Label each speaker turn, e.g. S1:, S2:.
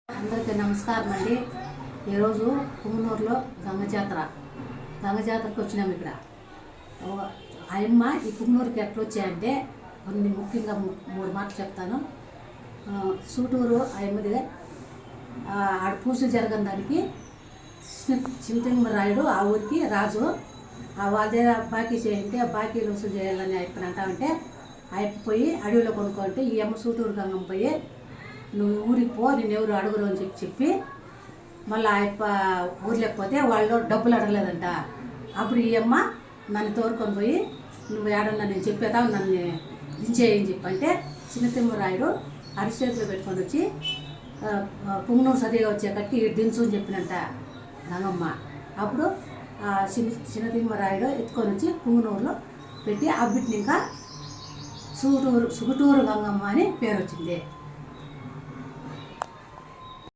S1: అందరికీ నమస్కారం అండి. ఈరోజు పుంగనూరులో గంగజాతరకు వచ్చినాము. ఇక్కడ అమ్మ ఈ పుంగనూరుకి ఎట్లా వచ్చాయంటే కొన్ని ముఖ్యంగా మూడు మాటలు చెప్తాను. సూటూరు అమ్మది ఆడ పూజలు జరగని దానికి చింతమరాయుడు ఆ ఊరికి రాజు వాళ్ళ దగ్గర బాకీ చేయంటే బాకీ వసూలు చేయాలని ఆయన అంటామంటే ఆయన పోయి అడవిలో కొనుక్కుంటే ఈ అమ్మ సూటూరు గంగమ్మ పోయి నువ్వు ఊరికి పో, నేను ఎవరు అడుగురు అని చెప్పి మళ్ళీ ఆయన ఊర్లోకి పోతే వాళ్ళు డబ్బులు అడగలేదంట. అప్పుడు ఈ అమ్మ నన్ను తోరుకొని పోయి నువ్వు ఏడన్నా నేను చెప్పేదా నన్ను దించేయని చెప్పంటే చిన్నతిమ్మరాయుడు అరిచేతిలో పెట్టుకొని వచ్చి పుంగనూరు సరిగా వచ్చేకట్టి దించు అని చెప్పినంట గంగమ్మ. అప్పుడు చిన్నతిమ్మరాయుడు ఎత్తుకొని వచ్చి పుంగనూరులో పెట్టి అబ్బిటిని ఇంకా సుగుటూరు గంగమ్మ అని పేరు వచ్చింది.